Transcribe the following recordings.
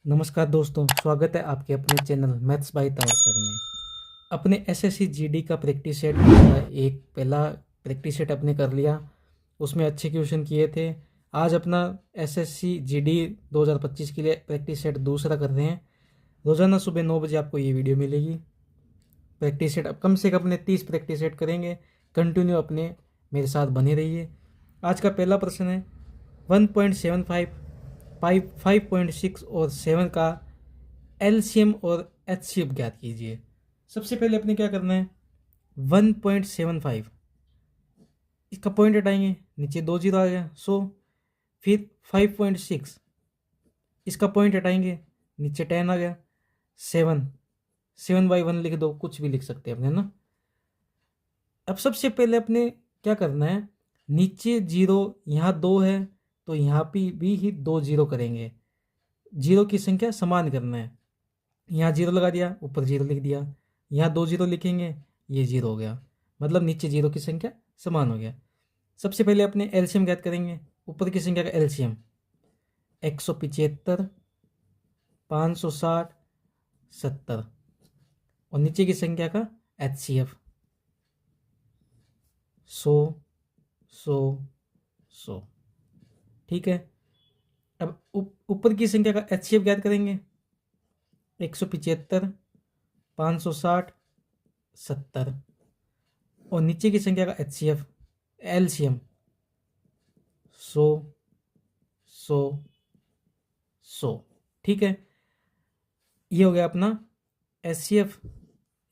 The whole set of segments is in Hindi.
नमस्कार दोस्तों, स्वागत है आपके अपने channel maths by Tanwar sir में। अपने एसएससी जीडी का प्रैक्टिस सेट एक पहला प्रैक्टिस सेट अपने कर लिया, उसमें अच्छे क्वेश्चन किए थे। आज अपना एसएससी जीडी 2025 के लिए प्रैक्टिस सेट दूसरा कर रहे हैं। रोज़ाना सुबह 9 बजे आपको ये वीडियो मिलेगी। प्रैक्टिस सेट अब कम से कम अपने 30 प्रैक्टिस सेट करेंगे। कंटिन्यू अपने मेरे साथ बने रहिए। आज का पहला प्रश्न है 1.75, 5.6 और 7 का एलसीएम और एचसीएफ ज्ञात कीजिए। सबसे पहले अपने क्या करना है, 1.75 इसका पॉइंट हटाएंगे, नीचे 2 जीरो आ गया 100। फिर 5.6 इसका पॉइंट हटाएंगे, नीचे 10 आ गया। 7/1 लिख दो, कुछ भी लिख सकते हैं अपने ना। अब सबसे पहले अपने क्या करना है, नीचे जीरो, यहाँ 2 है तो यहाँ पे भी ही 2 जीरो करेंगे। जीरो की संख्या समान करना है। यहाँ जीरो लगा दिया, ऊपर जीरो लिख दिया। यहाँ 2 जीरो लिखेंगे, ये जीरो हो गया, मतलब नीचे जीरो की संख्या समान हो गया। सबसे पहले अपने एलसीएम ज्ञात करेंगे। ऊपर की संख्या का एलसीएम 175, 560, 70 और नीचे की संख्या का एचसीएफ 100, 100, 100। ठीक है। अब ऊपर की संख्या का एचसीएफ ज्ञात करेंगे। 175, 560, 70 और नीचे की संख्या का एचसीएफ एलसीएम 100, 100, 100। ठीक है, ये हो गया अपना एचसीएफ,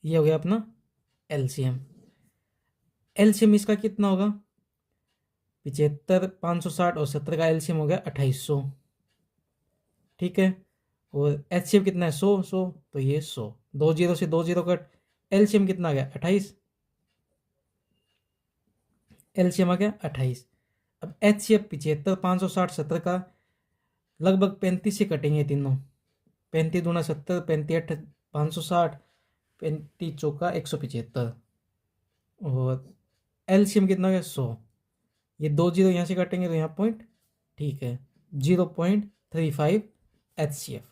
ये हो गया अपना एलसीएम। एलसीएम इसका कितना होगा, 75, 560 और 70 का एलसीएम हो गया 2800। ठीक है, और एचसीएफ कितना है 100, 100 तो ये 100, 2 जीरो से 2 जीरो कट, एलसीएम कितना आ गया 28, एलसीएम आ गया 28। अब एचसीएफ 75, 560, 70 का लगभग 35 से कटेंगे तीनों। 35 दूना 70, 35 560, 35 चौका 175 और एलसीएम कितना हो गया 100। ये 2 जीरो यहाँ से काटेंगे तो यहाँ पॉइंट, ठीक है, 0.35 एचसीएफ।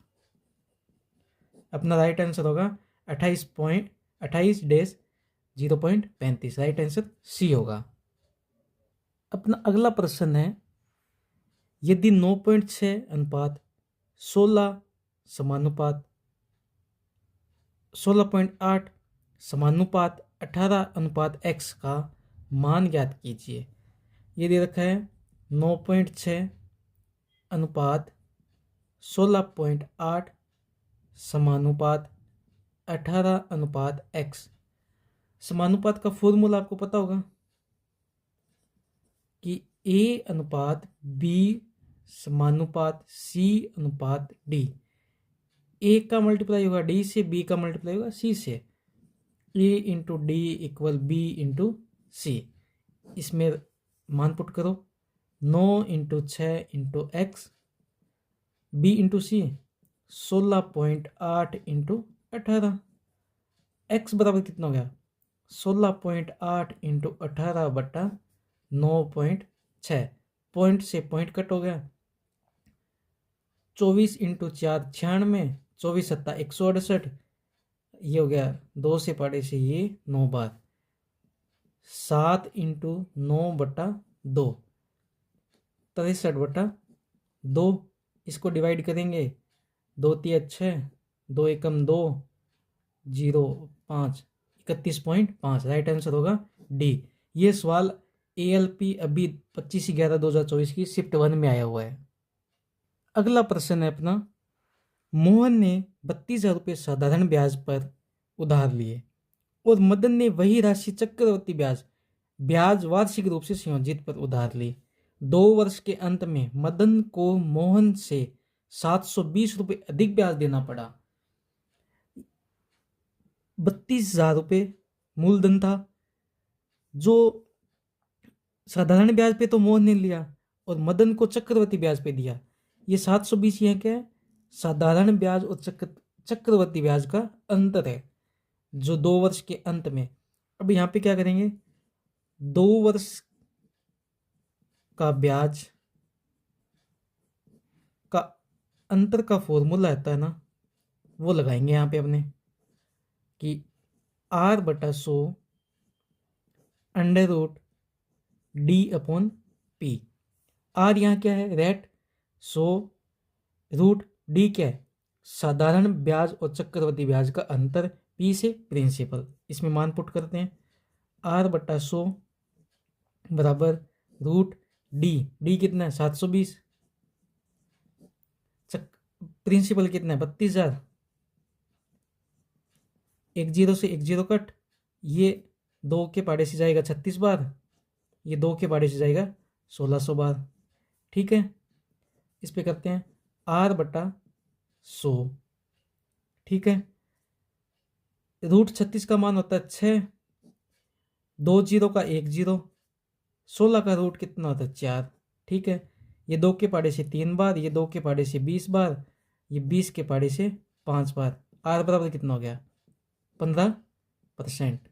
अपना राइट आंसर होगा 28.28-0.35, राइट आंसर सी होगा। अपना अगला प्रश्न है, यदि 9.6 अनुपात 16 समानुपात 16.8 समानुपात 18 अनुपात x का मान ज्ञात कीजिए। ये दे रखा है 9.6 अनुपात 16.8 समानुपात 18 अनुपात x। समानुपात का फॉर्मूला आपको पता होगा कि a अनुपात b समानुपात c अनुपात d। ए का मल्टीप्लाई होगा डी से, बी का मल्टीप्लाई होगा सी से। A into D equal B into C. इसमें मान पुट करो, 9 into 6 into X, B into C 16.8 into 18। X बराबर कितना हो गया 16.8 इंटू 18 बटा 9.6। पॉइंट से पॉइंट कट हो गया, 24 इंटू 4 96, 24 सत्ता 168, ये हो गया 2 से पढ़े से ये 9 बार, 7 इंटू 9 बटा 2 63 बटा 2। इसको डिवाइड करेंगे, 2 3 6, 2 एकम 2, 0 5, 31.5, राइट आंसर होगा डी। ये सवाल ALP अभी 25/11/2024 की शिफ्ट 1 में आया हुआ है। अगला प्रश्न है अपना, मोहन ने 32,000 रुपये साधारण ब्याज पर उधार लिए और मदन ने वही राशि चक्रवृद्धि ब्याज ब्याज वार्षिक रूप से संयोजित पर उधार ली। 2 वर्ष के अंत में मदन को मोहन से 720 रुपये अधिक ब्याज देना पड़ा। 32,000 रुपये मूलधन था, जो साधारण ब्याज पे तो मोहन ने लिया और मदन को चक्रवृद्धि ब्याज पे दिया। ये 720 यहाँ क्या है, साधारण ब्याज और चक्रवृद्धि ब्याज का अंतर है, जो 2 वर्ष के अंत में। अब यहाँ पे क्या करेंगे, 2 वर्ष का ब्याज का अंतर का फॉर्मूला आता है ना, वो लगाएंगे यहाँ पे अपने कि R/100 under root D/P। Are यहाँ क्या है, रेट, 100 रूट डी क्या है, साधारण ब्याज और चक्रवृद्धि ब्याज का अंतर, पी से प्रिंसिपल। इसमें मान पुट करते हैं, R/100 बराबर रूट डी कितना है 720, प्रिंसिपल कितना है 32,000, एक जीरो से एक जीरो कट, ये 2 के पाड़े से जाएगा 36 बार, ये 2 के पाड़े से जाएगा 1600 बार। ठीक है, इस पे करते हैं R/100। ठीक है, रूट 36 का मान होता है 6, 2 जीरो का 1 जीरो, 16 का रूट कितना होता है 4। ठीक है, ये 2 के पाड़े से 3 बार, ये 2 के पाड़े से 20 बार, ये 20 के पाड़े से 5 बार। आर बराबर कितना हो गया 15%।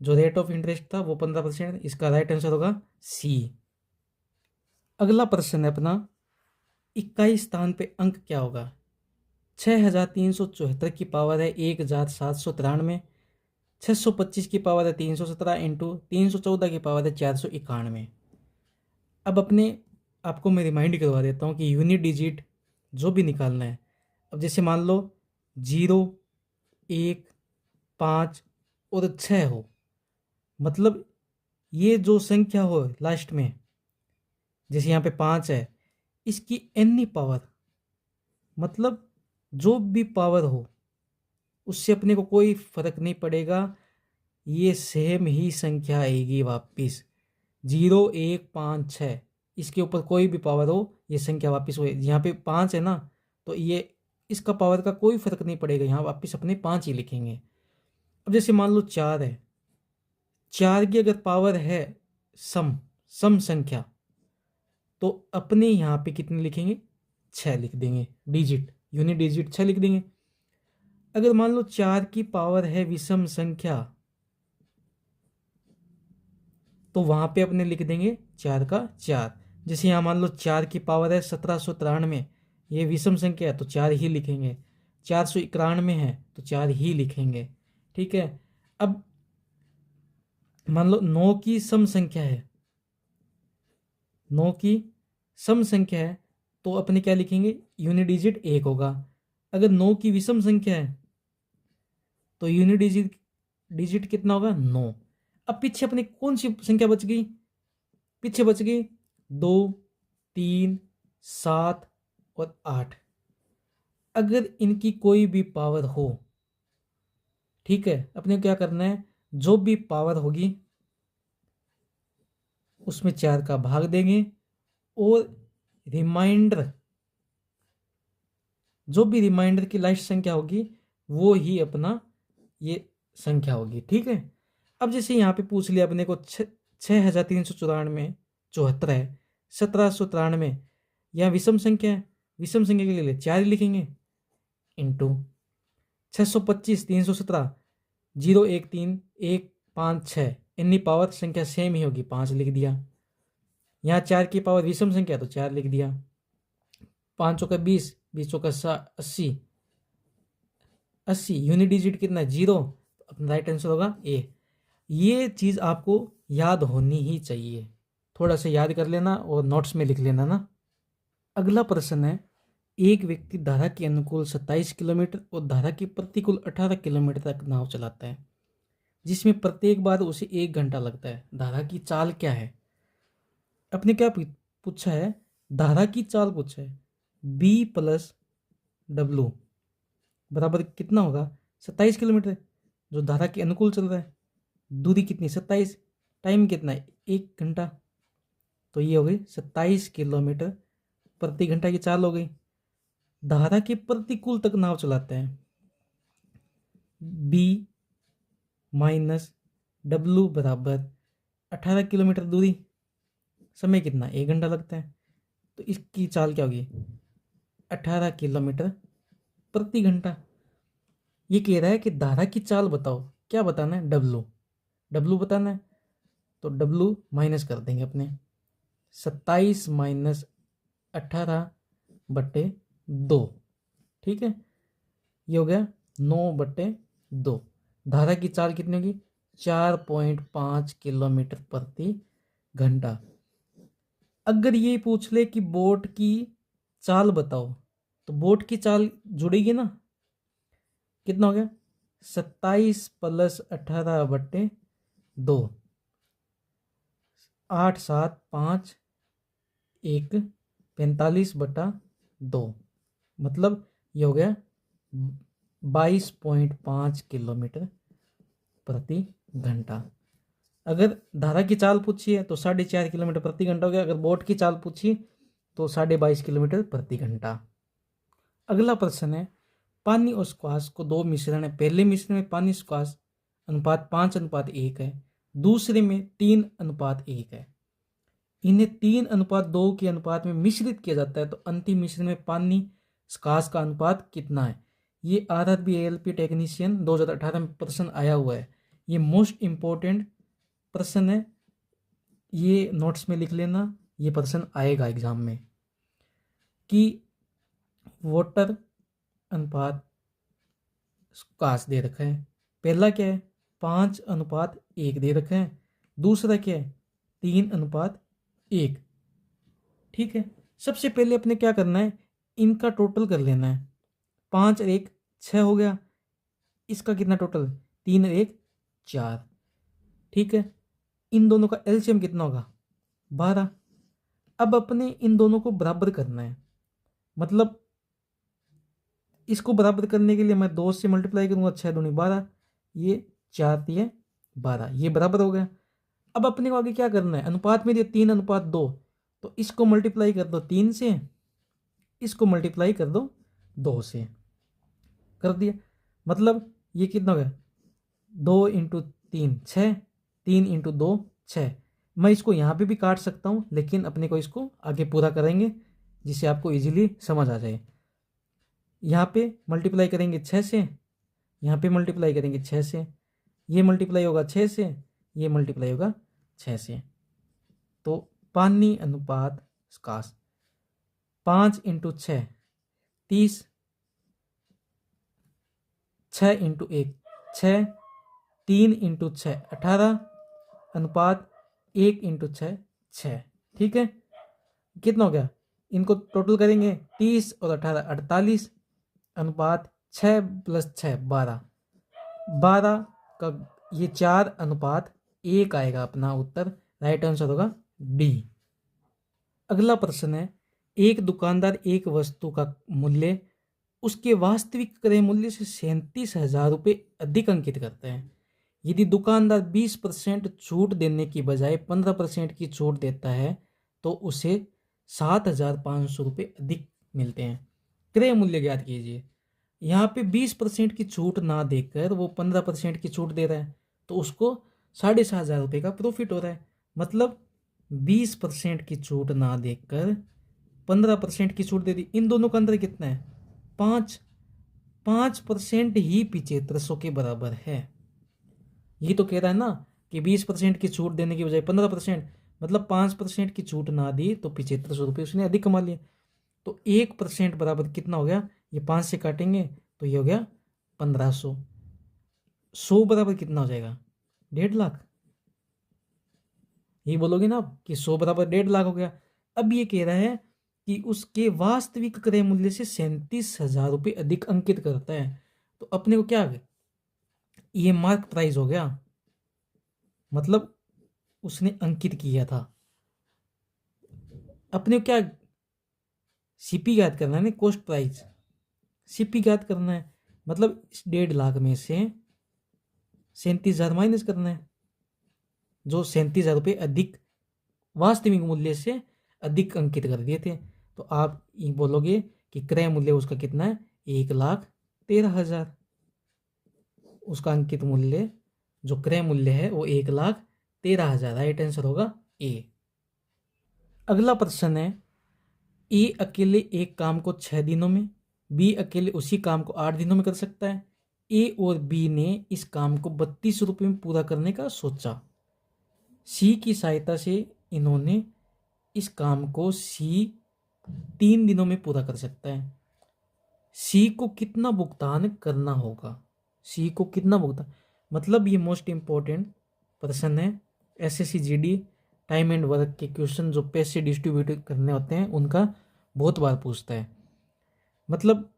जो रेट ऑफ इंटरेस्ट था वो 15%। इसका राइट आंसर होगा सी। अगला प्रश्न है अपना 21 स्थान पे अंक क्या होगा। 6374 की पावर है 1793, 625 की पावर है 317 इंटू 314 की पावर है 491। अब अपने आपको मैं रिमाइंड करवा देता हूँ कि यूनिट डिजिट जो भी निकालना है, अब जैसे मान लो 0, 1, 5 और 6 हो, मतलब ये जो संख्या हो लास्ट में, जैसे यहाँ पे 5 है, इसकी एनी पावर, मतलब जो भी पावर हो उससे अपने को कोई फर्क नहीं पड़ेगा, ये सेम ही संख्या आएगी वापिस। 0, 1, 5, 6 इसके ऊपर कोई भी पावर हो ये संख्या वापस हो। यहाँ पे 5 है ना, तो ये इसका पावर का कोई फर्क नहीं पड़ेगा, यहाँ वापस अपने 5 ही लिखेंगे। अब जैसे मान लो 4 है, 4 की अगर पावर है सम संख्या, तो अपने यहाँ पे कितने लिखेंगे 6 लिख देंगे, डिजिट यूनिट डिजिट 6 लिख देंगे। अगर मान लो 4 की पावर है विषम संख्या, तो वहां पे अपने लिख देंगे 4 का 4। जैसे यहाँ मान लो 4 की पावर है 1793, ये विषम संख्या है तो 4 ही लिखेंगे। 491 है तो 4 ही लिखेंगे। ठीक है, अब मान लो 9 की सम संख्या है, 9 की सम संख्या है तो अपने क्या लिखेंगे, यूनिट डिजिट 1 होगा। अगर 9 की विषम संख्या है तो यूनिट डिजिट कितना होगा 9। अब पीछे अपने कौन सी संख्या बच गई, पीछे बच गई 2, 3, 7 और 8। अगर इनकी कोई भी पावर हो, ठीक है, अपने क्या करना है, जो भी पावर होगी उसमें 4 का भाग देंगे और रिमाइंडर, जो भी रिमाइंडर की लास्ट संख्या होगी वो ही अपना ये संख्या होगी। ठीक है, अब जैसे यहाँ पे पूछ लिया अपने को 6394 है, 1793, यहाँ विषम संख्या है, विषम संख्या के लिए 4 लिखेंगे इंटू 625 317 0 1 3 1 5 6, इन्नी पावर संख्या सेम ही होगी 5 लिख दिया। यहाँ 4 की पावर विषम संख्या तो 4 लिख दिया। 5 चौका 20, 20 चौका 80, 80 यूनिट डिजिट कितना है 0, अपना राइट आंसर होगा ए। ये चीज़ आपको याद होनी ही चाहिए, थोड़ा सा याद कर लेना और नोट्स में लिख लेना ना। अगला प्रश्न है, एक व्यक्ति धारा के अनुकूल 27 किलोमीटर और धारा के प्रतिकूल 18 किलोमीटर तक नाव चलाता है, जिसमें प्रत्येक बार उसे 1 घंटा लगता है। धारा की चाल क्या है। अपने क्या पूछा है, धारा की चाल पूछा है। B + W बराबर कितना होगा 27 किलोमीटर, जो धारा के अनुकूल चल रहा है। दूरी कितनी 27, टाइम कितना है 1 घंटा, तो ये हो गई 27 किलोमीटर प्रति घंटा की चाल हो गई। धारा के प्रतिकूल तक नाव चलाते हैं, B - W बराबर 18 किलोमीटर दूरी, समय कितना 1 घंटा लगता है, तो इसकी चाल क्या होगी 18 किलोमीटर प्रति घंटा। ये कह रहा है कि धारा की चाल बताओ, क्या बताना है W बताना है, तो W माइनस कर देंगे अपने 27 - 18 बटे 2। ठीक है, ये हो गया 9/2। धारा की चाल कितनी होगी? 4.5 किलोमीटर प्रति घंटा। अगर ये पूछ ले कि बोट की चाल बताओ, तो बोट की चाल जुड़ेगी ना। कितना हो गया? 27 + 18/2, 8 7 5 1 45/2, मतलब ये हो गया 22.5 किलोमीटर प्रति घंटा। अगर धारा की चाल पूछी है तो 4.5 किलोमीटर प्रति घंटा हो गया। अगर बोट की चाल पूछी तो 22.5 किलोमीटर प्रति घंटा। अगला प्रश्न है, पानी और स्क्वाश को दो मिश्रण है। पहले मिश्रण में पानी स्क्वाश अनुपात 5:1 है, दूसरे में 3:1 है। इन्हें 3:2 के अनुपात में मिश्रित किया जाता है, तो अंतिम मिश्रण में पानी स्क्वाश का अनुपात कितना है? ये आरआरबी एएलपी टेक्नीशियन 2018 में प्रश्न आया हुआ है। ये मोस्ट इंपॉर्टेंट प्रश्न है, ये नोट्स में लिख लेना, ये प्रश्न आएगा एग्जाम में कि वाटर अनुपात स्क्वाश दे रखा है। पहला क्या है? 5:1 दे रखा है। दूसरा क्या है? 3:1। ठीक है, सबसे पहले अपने क्या करना है? इनका टोटल कर लेना है। 5 और 1 6 हो गया। इसका कितना टोटल? 3 और 1 4। ठीक है, इन दोनों का एलसीएम कितना होगा? 12। अब अपने इन दोनों को बराबर करना है, मतलब इसको बराबर करने के लिए मैं 2 से मल्टीप्लाई करूंगा, 6 दूनी 12, ये 4 दिए 12, ये बराबर हो गया। अब अपने को आगे क्या करना है? अनुपात में दिया 3:2, तो इसको मल्टीप्लाई कर दो 3 से, इसको मल्टीप्लाई कर दो 2 से, कर दिया। मतलब ये कितना हो गया? 2 × 3 6, 3 × 2 6। मैं इसको यहाँ पे भी काट सकता हूँ, लेकिन अपने को इसको आगे पूरा करेंगे जिससे आपको इजीली समझ आ जाए। यहाँ पे मल्टीप्लाई करेंगे 6 से, यहाँ पे मल्टीप्लाई करेंगे 6 से, ये मल्टीप्लाई होगा 6 से, ये मल्टीप्लाई होगा 6 से। तो पानी अनुपात स्क्वाश 5 × 6 30, 6 × 1 6, 3 × 6 18, अनुपात 1 × 6 6। ठीक है, कितना हो गया? इनको टोटल करेंगे 30 और 18 48, अनुपात 6 + 6 12, 12 का ये 4:1 आएगा अपना उत्तर। राइट आंसर होगा डी। अगला प्रश्न है, एक दुकानदार एक वस्तु का मूल्य उसके वास्तविक क्रय मूल्य से 37,000 रुपये अधिक अंकित करता है। यदि दुकानदार 20% छूट देने की बजाय 15% की छूट देता है तो उसे 7,500 रुपये अधिक मिलते हैं। क्रय मूल्य ज्ञात कीजिए। यहाँ पे 20% की छूट ना देकर वो 15% की छूट दे रहा है, तो उसको 7,500 रुपये का प्रॉफिट हो रहा है। मतलब 20% की छूट ना देकर 15% की छूट दे दी। इन दोनों का अंतर कितना है? 5% ही 7500 के बराबर है। ये तो कह रहा है ना कि 20% की छूट देने की बजाय 15%, मतलब 5% की छूट ना दी तो 7500 रुपये उसने अधिक कमा लिए। तो 1% बराबर कितना हो गया? ये 5 से काटेंगे तो ये हो गया 1500। 100 बराबर कितना हो जाएगा? 1.5 लाख। ये बोलोगे ना आप कि 100 बराबर 1.5 लाख हो गया। अब ये कह रहा है कि उसके वास्तविक क्रय मूल्य से 37,000 रुपये अधिक अंकित करता है, तो अपने को क्या, ये मार्क प्राइस हो गया, मतलब उसने अंकित किया था। अपने को क्या सीपी ज्ञात करना है ना, कॉस्ट प्राइस। सीपी ज्ञात करना है, मतलब इस 1.5 लाख में से 37,000 माइनस करना है, जो 37,000 रुपये अधिक वास्तविक मूल्य से अधिक अंकित कर दिए थे। तो आप ये बोलोगे कि क्रय मूल्य उसका कितना है? 1,13,000। उसका अंकित मूल्य जो क्रय मूल्य है वो 1,13,000। राइट आंसर होगा ए। अगला प्रश्न है, ए अकेले एक काम को 6 दिनों में, बी अकेले उसी काम को 8 दिनों में कर सकता है। ए और बी ने इस काम को 32 रुपये में पूरा करने का सोचा। सी की सहायता से इन्होंने इस काम को सी 3 दिनों में पूरा कर सकता है। सी को कितना भुगतान करना होगा, सी को कितना भुगतान, मतलब ये मोस्ट इम्पोर्टेंट प्रश्न है। SSC GD time and work के क्वेश्चन जो पैसे डिस्ट्रीब्यूट करने होते हैं उनका बहुत बार पूछता है। मतलब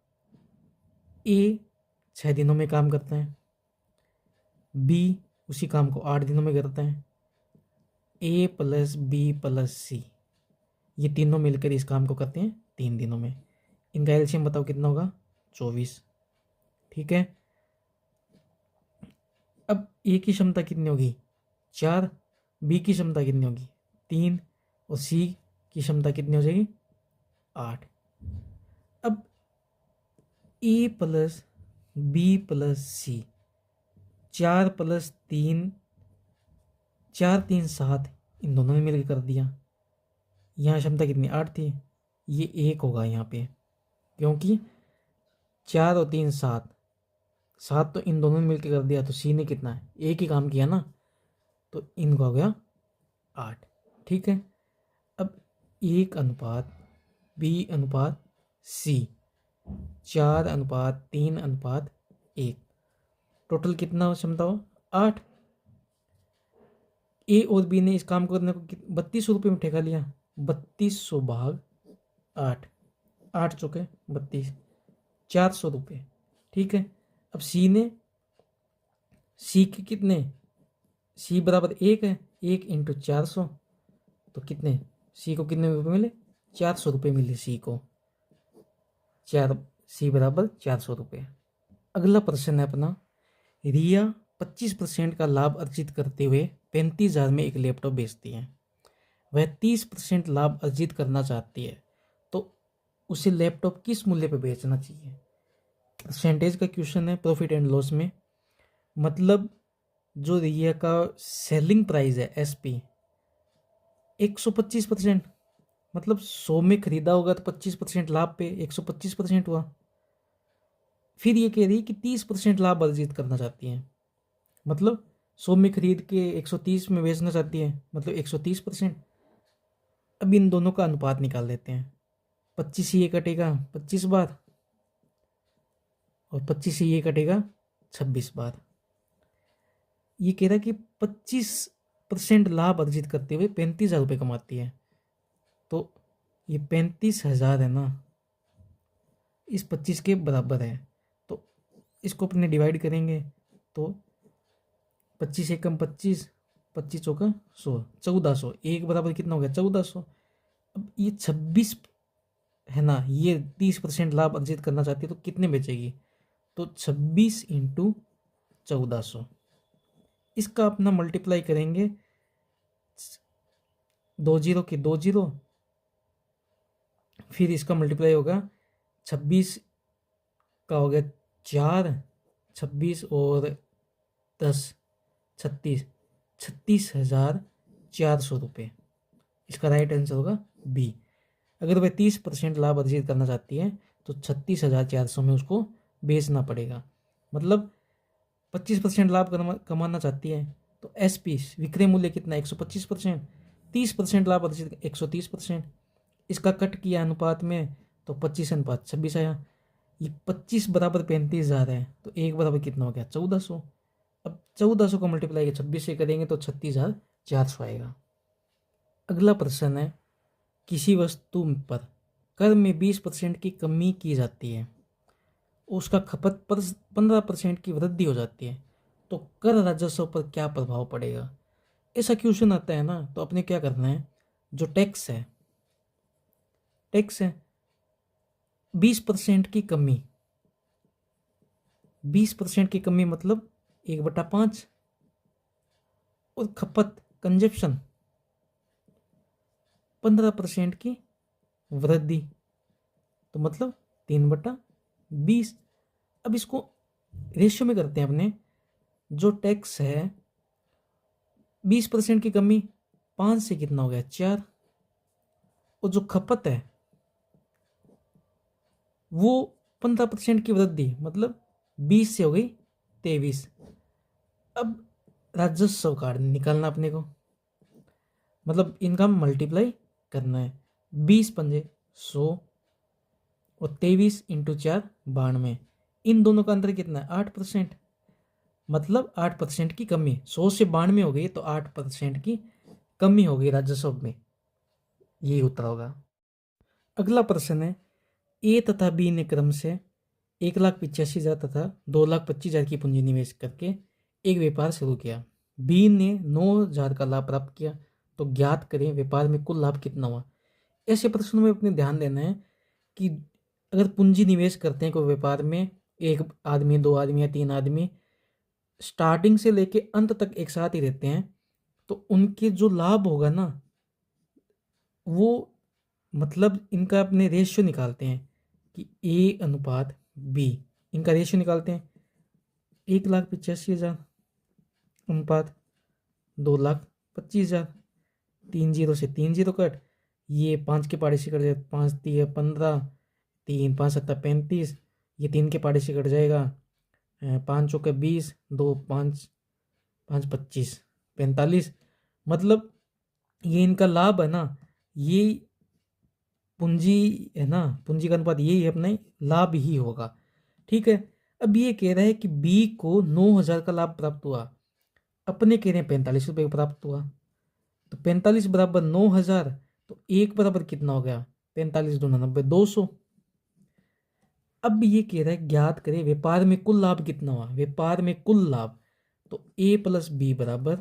ए 6 दिनों में काम करता है, बी उसी काम को 8 दिनों में करता है, ए प्लस बी प्लस सी ये तीनों मिलकर इस काम को करते हैं 3 दिनों में। इनका एलसीएम बताओ कितना होगा, 24। ठीक है, अब ए की क्षमता कितनी होगी, 4, बी की क्षमता कितनी होगी, 3, और सी की क्षमता कितनी हो जाएगी, 8। अब ए प्लस बी प्लस सी, 4 प्लस 3, 4 3 7, इन दोनों ने मिलकर कर दिया। यहाँ क्षमता कितनी 8 थी, ये 1 होगा यहाँ पे, क्योंकि 4 और 3 7, 7 तो इन दोनों ने मिलकर कर दिया, तो सी ने कितना एक ही काम किया ना, तो इनका हो गया 8। ठीक है, अब 1 अनुपात बी अनुपात सी, 4 अनुपात 3 अनुपात 1, टोटल कितना क्षमता हो 8। ए और बी ने इस काम को करने को 3200 रुपये में ठेका लिया, 3200 भाग 8, 8 चौके 32, 400 रुपये। ठीक है, अब सी ने, सी के कितने, सी बराबर 1 है, 1 इंटू 400, तो कितने, सी को कितने रुपये मिले, 400 रुपये मिले सी को, 4, सी बराबर 400 रुपये। अगला प्रश्न है अपना, रिया 25% का लाभ अर्जित करते हुए 35,000 में एक लैपटॉप बेचती है। वह 30% लाभ अर्जित करना चाहती है, तो उसे लैपटॉप किस मूल्य पर बेचना चाहिए। परसेंटेज का क्वेश्चन है प्रॉफिट एंड लॉस में। मतलब जो रिया का सेलिंग प्राइस है एसपी 125%, मतलब 100 में खरीदा होगा तो 25% लाभ पे 125% हुआ। फिर ये कह रही है कि 30% लाभ अर्जित करना चाहती है, मतलब 100 में खरीद के 130 में बेचना चाहती है, मतलब 130%। अब इन दोनों का अनुपात निकाल लेते हैं, 25 से ये कटेगा 25 बार, और 25 से ये कटेगा 26 बार। ये कह रहा है कि 25% लाभ अर्जित करते हुए 35,000 रुपये कमाती है, तो ये 35,000 है ना, इस 25 के बराबर है, तो इसको अपने डिवाइड करेंगे तो 25 एकम 25, 25 चौका 100, 1400, एक बराबर कितना हो गया 1400। अब ये 26 है ना, ये 30% लाभ अर्जित करना चाहती है तो कितने बेचेगी, तो 26 इंटू 1400, इसका अपना मल्टीप्लाई करेंगे, 2 जीरो की 2 जीरो, फिर इसका मल्टीप्लाई होगा 26 का हो गया 4, 26 और 10 36, 36,400 रुपये, इसका राइट आंसर होगा बी। अगर वह 30% लाभ अर्जित करना चाहती है तो 36,400 में उसको बेचना पड़ेगा। मतलब 25% लाभ कमाना चाहती है तो एसपी विक्रय मूल्य कितना 125%, 30% लाभ अर्जित 130%, इसका कट किया अनुपात में तो 25 अनुपात 26 आया। ये 25 बराबर 35,000 है, तो एक बराबर कितना हो गया 1400। अब 1400 को मल्टीप्लाई 26 से करेंगे तो 36,400 आएगा। अगला प्रश्न है, किसी वस्तु पर कर में 20% की कमी की जाती है, उसका खपत पर 15% की वृद्धि हो जाती है, तो कर राजस्व पर क्या प्रभाव पड़ेगा। ऐसा क्वेश्चन आता है ना, तो अपने क्या करना है, जो टैक्स है 20% की कमी, 20% की कमी मतलब 1/5, और खपत कंजप्शन 15% की वृद्धि, तो मतलब 3/20। अब इसको रेशियो में करते हैं अपने, जो टैक्स है 20% की कमी 5 से कितना हो गया 4, और जो खपत है वो 15% की वृद्धि, मतलब 20 से हो गई 23। अब राजस्व कार्ड निकालना अपने को, मतलब इनका मल्टीप्लाई करना है, 20 पंजे 100 और 23 इंटू 4 92। इन दोनों का अंतर कितना है? 8%। मतलब 8% की कमी। 100 से 92 हो गई तो 8% की कमी हो गई राजस्व में। यही उत्तर होगा। अगला प्रश्न है, ए तथा बी ने क्रम से 1,85,000 तथा 2,25,000 की पूंजी निवेश करके एक व्यापार शुरू किया। बी ने 9,000 का लाभ प्राप्त किया, तो ज्ञात करें व्यापार में कुल लाभ कितना हुआ। ऐसे प्रश्नों में अपने ध्यान देना है कि अगर पूंजी निवेश करते हैं कोई व्यापार में, एक आदमी, दो आदमी या तीन आदमी स्टार्टिंग से लेके अंत तक एक साथ ही रहते हैं, तो उनके जो लाभ होगा ना, वो मतलब इनका अपने रेशियो निकालते हैं कि ए अनुपात बी, इनका रेशियो निकालते हैं। 1,85,000 अनुपात 2,25,000, 3 जीरो से 3 जीरो कट, ये 5 के पाड़े से कट जाए, 5 3 15, 3 5 7 35, ये 3 के पाड़े से कट जाएगा, 5 चौके 20, 2 5 5 25 45। मतलब ये इनका लाभ है ना, ये पूंजी है ना, पूंजी का अनुपात यही है, अपने लाभ ही होगा। ठीक है। अब ये कह रहा है कि बी को 9,000 का लाभ प्राप्त हुआ, अपने कह रहे हैं 45 रुपये प्राप्त हुआ, तो 45 बराबर 9,000, तो एक बराबर कितना हो गया? 45 दूना 90, 200। अब ये कह रहा है ज्ञात करें व्यापार में कुल लाभ कितना हुआ। व्यापार में कुल लाभ, तो ए प्लस बी बराबर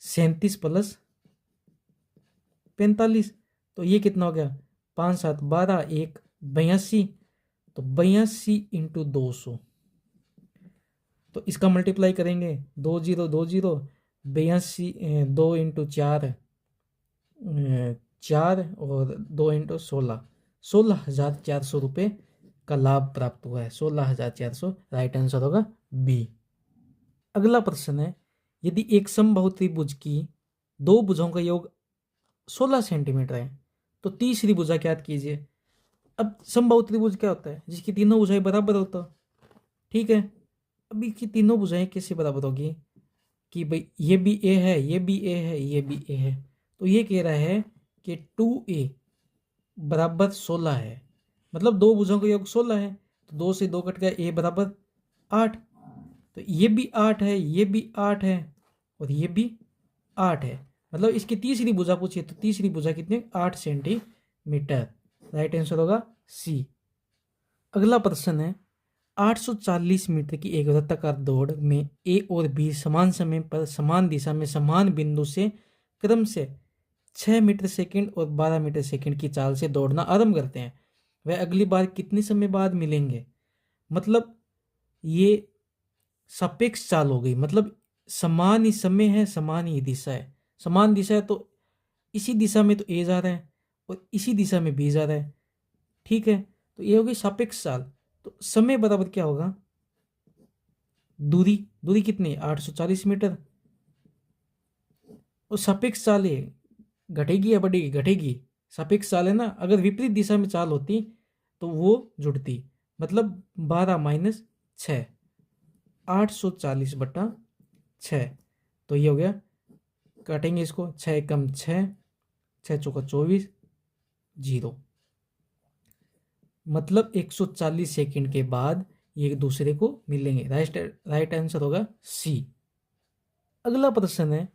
37 प्लस 45, तो ये कितना हो गया? 5 7 12, 1 82, तो 82 इंटू 200, तो इसका मल्टीप्लाई करेंगे, 2 0 2 0, 82, 2 इंटू 4 4 और 2 इंटू 16, 16,400 रुपये का लाभ प्राप्त हुआ है। 16,400 राइट आंसर होगा बी। अगला प्रश्न है, यदि एक समबाहु त्रिभुज की दो भुजाओं का योग 16 सेंटीमीटर है, तो तीसरी भुजा ज्ञात कीजिए। अब समबाहु त्रिभुज क्या होता है? जिसकी तीनों भुजाएं बराबर होता। ठीक है। अब इसकी तीनों भुजाएं कैसे बराबर होगी कि भाई ये भी ए है, ये भी ए है, ये भी ए है, तो ये कह रहा है कि 2a बराबर 16 है। मतलब दो भुजाओं का योग 16 है, तो 2 से 2 कट गया, ए बराबर 8, तो ये भी 8 है, ये भी 8 है और ये भी 8 है। मतलब इसकी तीसरी भुजा पूछिए, तो तीसरी भुजा कितनी? 8 सेंटीमीटर। राइट आंसर होगा सी। अगला प्रश्न है, 840 मीटर की एक वृत्ताकार दौड़ में ए और बी समान समय पर समान दिशा में समान बिंदु से क्रम से 6 मीटर सेकंड और 12 मीटर सेकंड की चाल से दौड़ना आरंभ करते हैं। वह अगली बार कितने समय बाद मिलेंगे? मतलब ये सापेक्ष चाल हो गई, मतलब समान ही समय है, समान ही दिशा है। समान दिशा है तो इसी दिशा में तो ए जा रहा है और इसी दिशा में बी जा रहा है। ठीक है, तो ये होगी सापेक्ष चाल। तो समय बराबर क्या होगा? दूरी, दूरी कितनी? 840 मीटर। और सापेक्ष चाल है, घटेगी या बढ़ेगी? घटेगी। सापेक्ष चाल है ना, अगर विपरीत दिशा में चाल होती तो वो जुड़ती। मतलब 12 माइनस 6, 840 बटा 6, तो ये हो गया, काटेंगे इसको, 6 कम 6, 6 चौका 24, 0। मतलब 140 सेकंड के बाद ये एक दूसरे को मिलेंगे। राइट आंसर होगा सी। अगला प्रश्न है,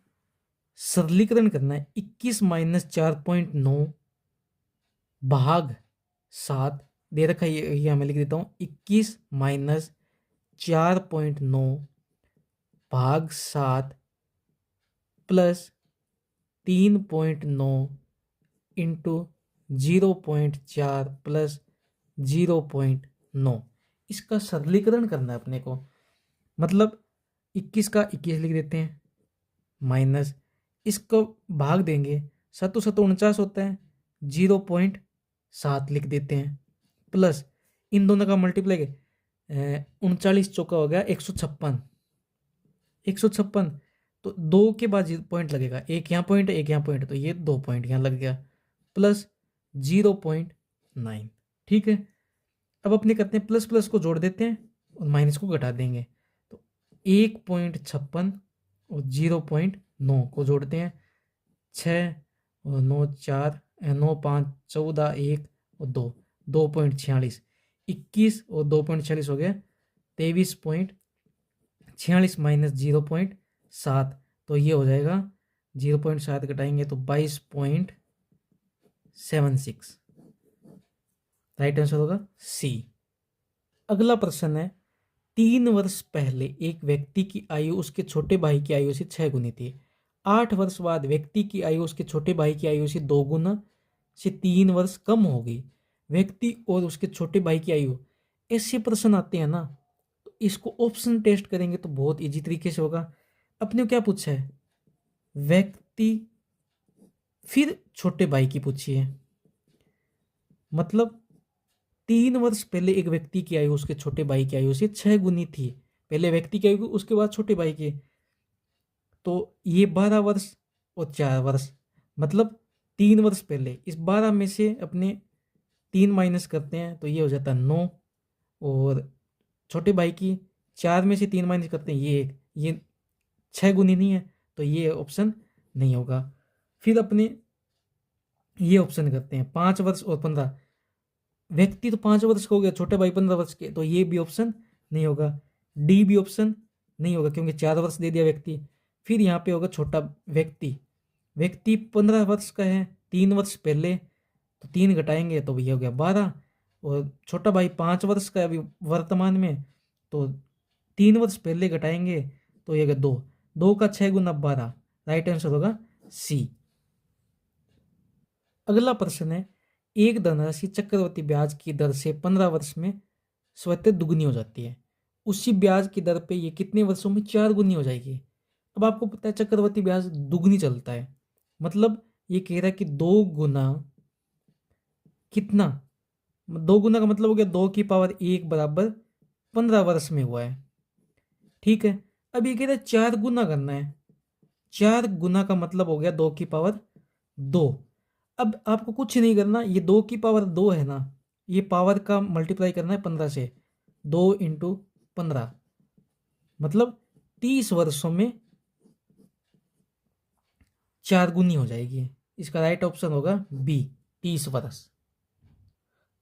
सरलीकरण करना है। 21 माइनस 4.9 भाग 7 दे रखा है, ये मैं लिख देता हूँ। 21 माइनस 4.9 भाग 7 प्लस 3.9 इंटू 0.4 प्लस 0.9, इसका सरलीकरण करना है अपने को। मतलब 21 का 21 लिख देते हैं, माइनस इसको भाग देंगे, 7 7 49 होता है, 0.7 लिख देते हैं, प्लस इन दोनों का मल्टीप्लाई 39 चौका हो गया 156, 156, तो 2 के बाद पॉइंट लगेगा, एक यहाँ पॉइंट है, एक यहाँ पॉइंट है, तो ये 2 पॉइंट यहाँ लग गया, प्लस 0.9। ठीक है। अब अपने करते हैं, प्लस प्लस को जोड़ देते हैं और माइनस को घटा देंगे, तो 1.56 और 0.9 को जोड़ते हैं, 6 और 9 4, 9 5 14 1 और 2, 2.46, 21 और 2.46 हो गया 23.46 माइनस 0.7, तो ये हो जाएगा 0.7 घटाएंगे तो 22.76, राइट आंसर होगा सी। अगला प्रश्न है 3 वर्ष पहले एक व्यक्ति की आयु उसके छोटे भाई की आयु से 6 गुनी थी। 8 वर्ष बाद व्यक्ति की आयु उसके छोटे भाई की आयु से 2 गुना से 3 वर्ष कम हो गई। व्यक्ति और उसके छोटे भाई की आयु, ऐसे प्रश्न आते हैं ना, तो इसको ऑप्शन टेस्ट करेंगे तो बहुत इजी तरीके से होगा। अपने को क्या पूछा है, व्यक्ति फिर छोटे भाई की पूछी है, मतलब 3 वर्ष पहले एक व्यक्ति की आयु उसके छोटे भाई की आयु से 6 गुनी थी। पहले व्यक्ति की आयु उसके बाद छोटे भाई की, तो ये 12 वर्ष और 4 वर्ष, मतलब 3 वर्ष पहले। इस 12 में से अपने 3 माइनस करते हैं तो ये हो जाता है 9, और छोटे भाई की 4 में से 3 माइनस करते हैं ये 6 गुनी नहीं है, तो ये ऑप्शन नहीं होगा। फिर अपने ये ऑप्शन करते हैं 5 वर्ष और 15, व्यक्ति तो 5 वर्ष का हो गया, छोटे भाई 15 वर्ष के, तो ये भी ऑप्शन नहीं होगा। डी भी ऑप्शन नहीं होगा क्योंकि 4 वर्ष दे दिया व्यक्ति। फिर यहाँ पे होगा छोटा व्यक्ति, व्यक्ति 15 वर्ष का है 3 वर्ष पहले, तो 3 घटाएंगे तो ये हो गया 12, और छोटा भाई 5 वर्ष का अभी वर्तमान में, तो 3 वर्ष पहले घटाएंगे तो ये 2, 2 का 6 गुना 12, राइट आंसर होगा सी। अगला प्रश्न है एक धनराशि चक्रवृद्धि ब्याज की दर से 15 वर्ष में स्वतः दुगनी हो जाती है, उसी ब्याज की दर पे ये कितने वर्षों में 4 गुनी हो जाएगी। अब आपको पता है चक्रवृद्धि ब्याज दुगनी चलता है, मतलब ये कह रहा है कि 2 गुना कितना, 2 गुना का मतलब हो गया 2 की पावर 1 बराबर 15 वर्ष में हुआ है, ठीक है। अब ये कह रहा है 4 गुना करना है, 4 गुना का मतलब हो गया 2 की पावर 2। अब आपको कुछ नहीं करना, ये 2 की पावर 2 है ना, ये पावर का मल्टीप्लाई करना है 15 से, 2 इंटू 15, मतलब 30 वर्षों में 4 गुनी हो जाएगी। इसका राइट ऑप्शन होगा बी, 30 वर्ष।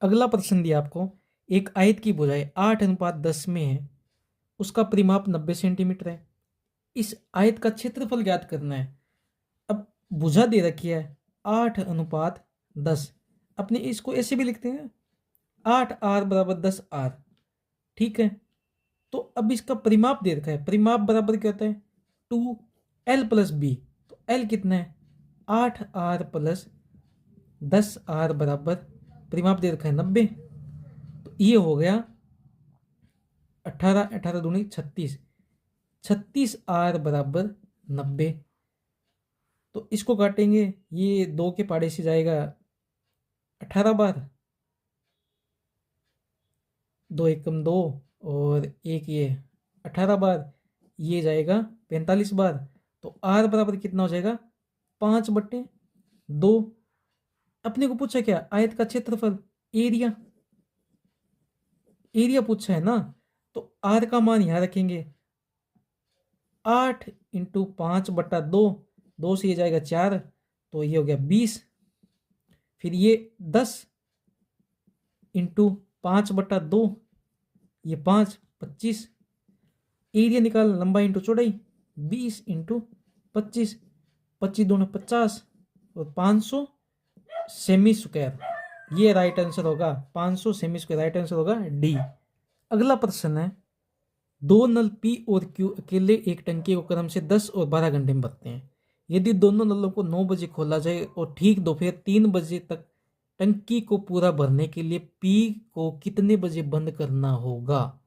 अगला प्रश्न दिया आपको, एक आयत की भुजाई 8:10 में है, उसका परिमाप 90 सेंटीमीटर है, इस आयत का क्षेत्रफल ज्ञात करना है। अब भुजा दे रखी है 8:10, अपने इसको ऐसे भी लिखते हैं 8r बराबर 10r, ठीक है। तो अब इसका परिमाप दे रखा है, परिमाप बराबर क्या होता है 2l प्लस बी, तो l कितना है 8r प्लस 10r बराबर परिमाप दे रखा है 90, तो ये हो गया 18, 18 दूनी 36, 36r बराबर 90। तो इसको काटेंगे, ये 2 के पाड़े से जाएगा 18 बार, 2 एकम 2 और 1 ये 18 बार, ये जाएगा 45 बार, तो r बराबर कितना हो जाएगा 5/2। अपने को पूछा क्या, आयत का क्षेत्रफल, एरिया, एरिया पूछा है ना, तो r का मान यहाँ रखेंगे 8 इंटू 5/2, 2 से ये जाएगा 4, तो ये हो गया 20, फिर ये 10 इंटू 5/2, ये 5, 25, एरिया निकाल, लंबाई इंटू चौड़ाई, 20 इंटू 25, 25 दूना 50 और 500 सेमी स्क्वायर, ये राइट आंसर होगा 500 सेमी स्क्वायर, राइट आंसर होगा डी। अगला प्रश्न है 2 नल पी और क्यू अकेले एक टंकी को क्रम से 10 और 12 घंटे में भरते हैं। यदि दोनों नलों को 9 बजे खोला जाए और ठीक दोपहर 3 बजे तक टंकी को पूरा भरने के लिए पी को कितने बजे बंद करना होगा।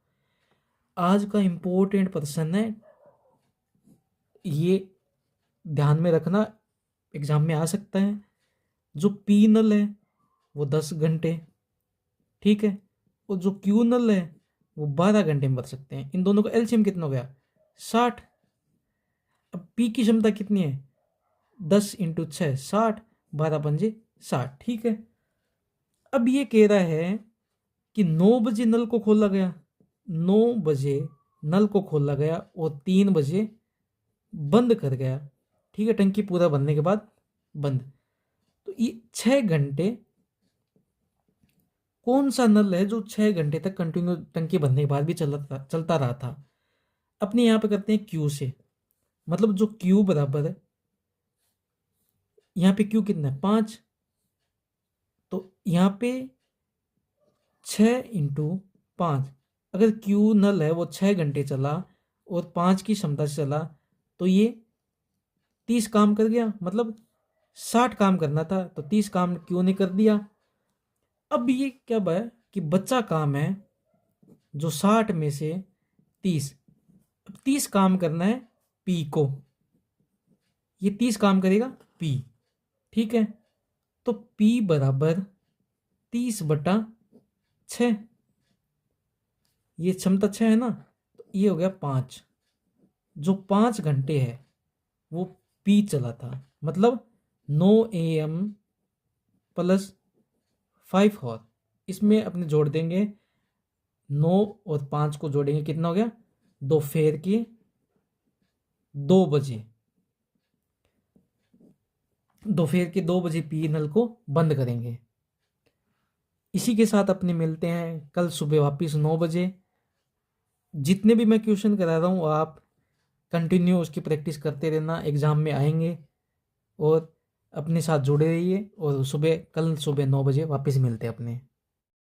आज का इंपॉर्टेंट प्रश्न है, ये ध्यान में रखना, एग्जाम में आ सकता है। जो पी नल है वो 10 घंटे, ठीक है, और जो क्यू नल है वो 12 घंटे में भर सकते हैं। इन दोनों का एलसीएम कितना हो गया 60। अब पी की क्षमता कितनी है 10 इंटू 6, 60, 12 पंजे 60, ठीक है। अब ये कह रहा है कि 9 बजे नल को खोला गया, 9 बजे नल को खोला गया और 3 बजे बंद कर गया, ठीक है, टंकी पूरा भरने के बाद बंद। तो ये 6 घंटे कौन सा नल है जो 6 घंटे तक कंटिन्यू टंकी भरने के बाद भी चलता रहा था। अपने यहाँ पे करते हैं क्यू से, मतलब जो क्यू बराबर है, यहाँ पे क्यू कितना है 5, तो यहाँ पे 6 × 5, अगर क्यू नल है वो 6 घंटे चला और 5 की क्षमता से चला तो ये 30 काम कर गया, मतलब 60 काम करना था तो 30 काम क्यू ने कर दिया। अब ये क्या है कि बच्चा काम है जो 60 में से 30, अब 30 काम करना है पी को, ये 30 काम करेगा पी, ठीक है। तो पी बराबर 30/6, ये क्षमता 6 है ना, तो ये हो गया 5। जो 5 घंटे है वो पी चला था, मतलब 9 AM + 5 हॉर, इसमें अपने जोड़ देंगे 9 और 5 को जोड़ेंगे, कितना हो गया दोपहर के 2 बजे। दोपहर के 2 बजे पी नल को बंद करेंगे। इसी के साथ अपने मिलते हैं कल सुबह वापस 9 बजे। जितने भी मैं क्वेश्चन करा रहा हूँ आप कंटिन्यू उसकी प्रैक्टिस करते रहना, एग्ज़ाम में आएंगे, और अपने साथ जुड़े रहिए। और कल सुबह 9 बजे वापस मिलते हैं अपने।